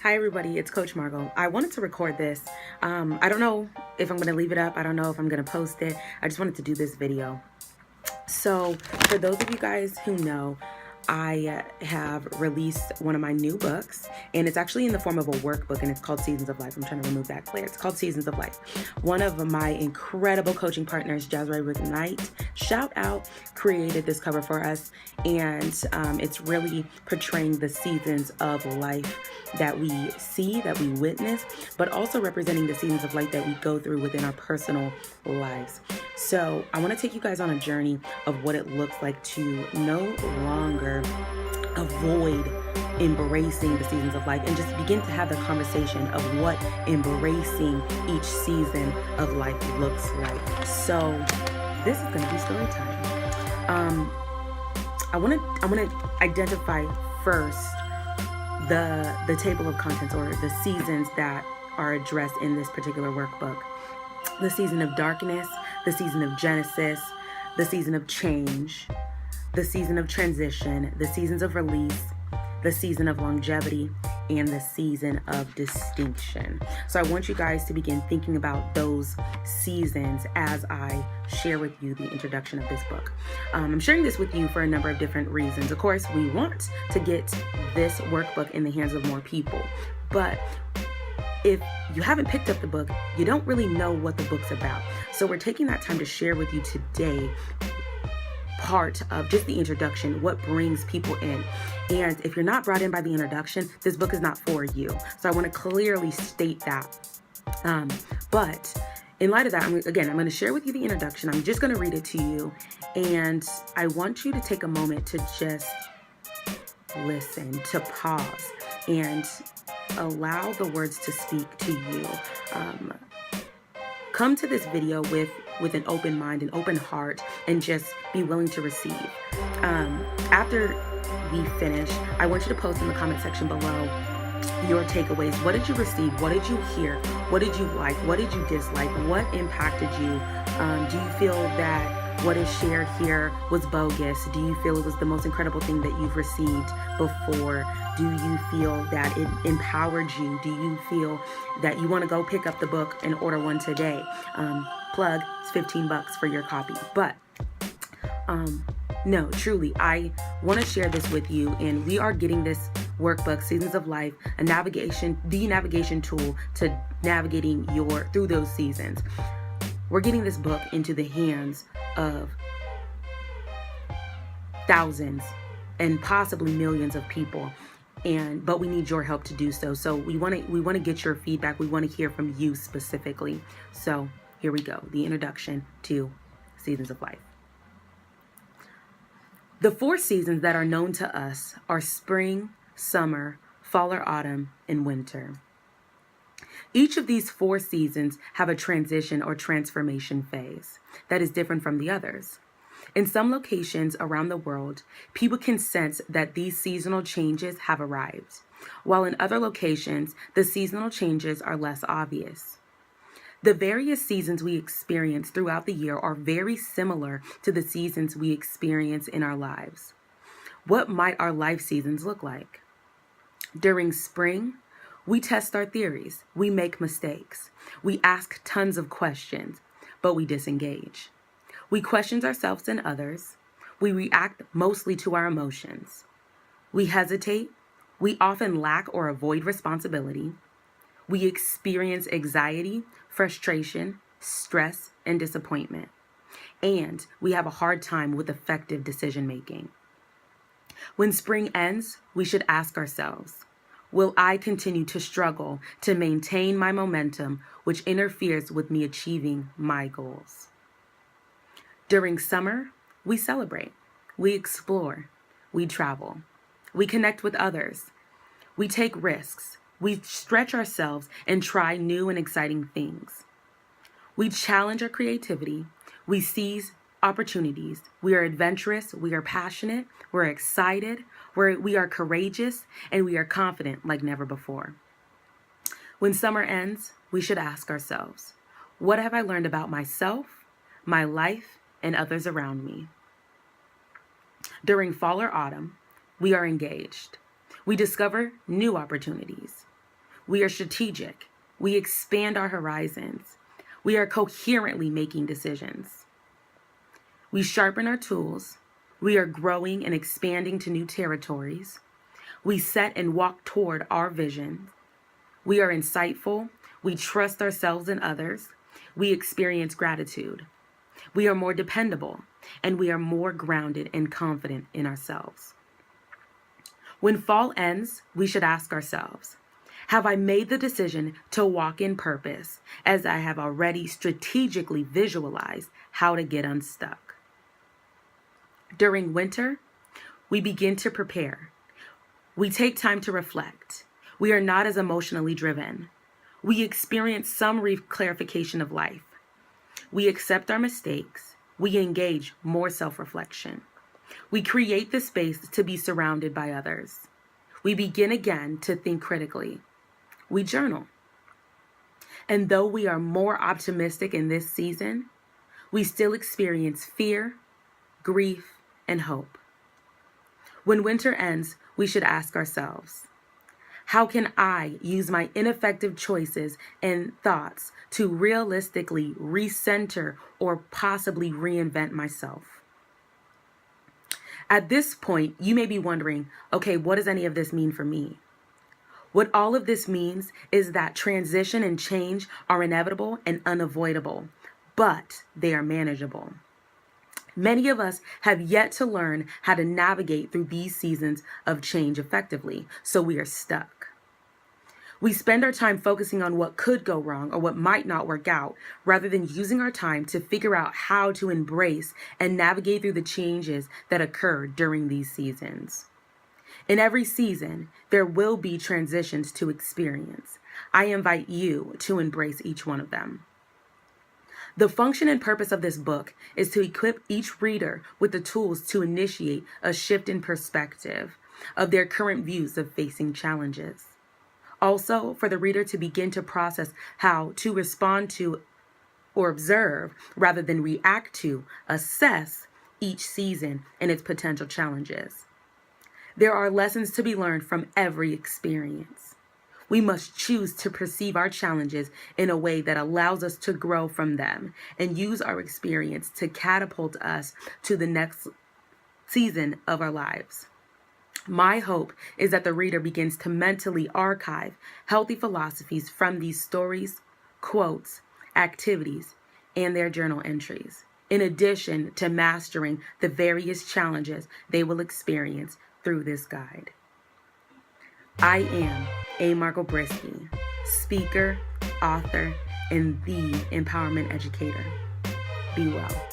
Hi everybody, it's Coach Margot. I wanted to record this. I don't know if I'm going to leave it up. I don't know if I'm going to post it. I just wanted to do this video. So for those of you guys who know, I have released one of my new books, and it's actually in the form of a workbook, and it's called Seasons of Life. I'm trying to remove that glare. It's called Seasons of Life. One of my incredible coaching partners, Jasmine Knight, shout out, created this cover for us, and it's really portraying the seasons of life that we see, that we witness, but also representing the seasons of life that we go through within our personal lives. So I want to take you guys on a journey of what it looks like to no longer avoid embracing the seasons of life and just begin to have the conversation of what embracing each season of life looks like. So this is going to be story time. I want to identify first the table of contents, or the seasons that are addressed in this particular workbook. The season of darkness, the season of Genesis, the season of change, the season of transition, the seasons of release, the season of longevity, and the season of distinction. So I want you guys to begin thinking about those seasons as I share with you the introduction of this book. I'm sharing this with you for a number of different reasons. Of course, we want to get this workbook in the hands of more people, but if you haven't picked up the book, you don't really know what the book's about. So we're taking that time to share with you today part of just the introduction, what brings people in. And if you're not brought in by the introduction, this book is not for you. So I want to clearly state that. But in light of that, I'm going to share with you the introduction. I'm just going to read it to you. And I want you to take a moment to just listen, to pause, and allow the words to speak to you. Come to this video with an open mind, an open heart, and just be willing to receive. After we finish, I want you to post in the comment section below your takeaways. What did you receive? What did you hear? What did you like? What did you dislike? What impacted you? Do you feel that what is shared here was bogus? Do you feel it was the most incredible thing that you've received before? Do you feel that it empowered you? Do you feel that you want to go pick up the book and order one today? Plug, it's $15 for your copy. But no, truly, I want to share this with you, and we are getting this workbook, Seasons of Life, the navigation tool to navigating through those seasons. We're getting this book into the hands of thousands and possibly millions of people, but we need your help to do so. So we want to get your feedback. We want to hear from you specifically. So here we go, the introduction to Seasons of Life. The 4 seasons that are known to us are spring, summer, fall or autumn, and winter. Each of these 4 seasons have a transition or transformation phase that is different from the others. In some locations around the world, people can sense that these seasonal changes have arrived, while in other locations, the seasonal changes are less obvious. The various seasons we experience throughout the year are very similar to the seasons we experience in our lives. What might our life seasons look like? During spring, we test our theories, we make mistakes, we ask tons of questions, but we disengage. We question ourselves and others, we react mostly to our emotions. We hesitate, we often lack or avoid responsibility. We experience anxiety, frustration, stress, and disappointment. And we have a hard time with effective decision making. When spring ends, we should ask ourselves, will I continue to struggle to maintain my momentum, which interferes with me achieving my goals? During summer, we celebrate, we explore, we travel, we connect with others, we take risks, we stretch ourselves and try new and exciting things. We challenge our creativity, we seize opportunities, we are adventurous, we are passionate, we're excited, we are courageous, and we are confident like never before. When summer ends, we should ask ourselves, what have I learned about myself, my life, and others around me? During fall or autumn, we are engaged. We discover new opportunities. We are strategic. We expand our horizons. We are coherently making decisions. We sharpen our tools. We are growing and expanding to new territories. We set and walk toward our vision. We are insightful. We trust ourselves and others. We experience gratitude. We are more dependable, and we are more grounded and confident in ourselves. When fall ends, we should ask ourselves, have I made the decision to walk in purpose as I have already strategically visualized how to get unstuck? During winter, we begin to prepare. We take time to reflect. We are not as emotionally driven. We experience some clarification of life. We accept our mistakes. We engage more self-reflection. We create the space to be surrounded by others. We begin again to think critically. We journal. And though we are more optimistic in this season, we still experience fear, grief, and hope. When winter ends, we should ask ourselves, how can I use my ineffective choices and thoughts to realistically recenter or possibly reinvent myself? At this point, you may be wondering, okay, what does any of this mean for me? What all of this means is that transition and change are inevitable and unavoidable, but they are manageable. Many of us have yet to learn how to navigate through these seasons of change effectively, so we are stuck. We spend our time focusing on what could go wrong or what might not work out, rather than using our time to figure out how to embrace and navigate through the changes that occur during these seasons. In every season, there will be transitions to experience. I invite you to embrace each one of them. The function and purpose of this book is to equip each reader with the tools to initiate a shift in perspective of their current views of facing challenges. Also, for the reader to begin to process how to respond to or observe rather than react to, assess each season and its potential challenges. There are lessons to be learned from every experience. We must choose to perceive our challenges in a way that allows us to grow from them and use our experience to catapult us to the next season of our lives. My hope is that the reader begins to mentally archive healthy philosophies from these stories, quotes, activities, and their journal entries, in addition to mastering the various challenges they will experience through this guide. I am Margot Brisky, speaker, author, and the Empowerment Educator. Be well.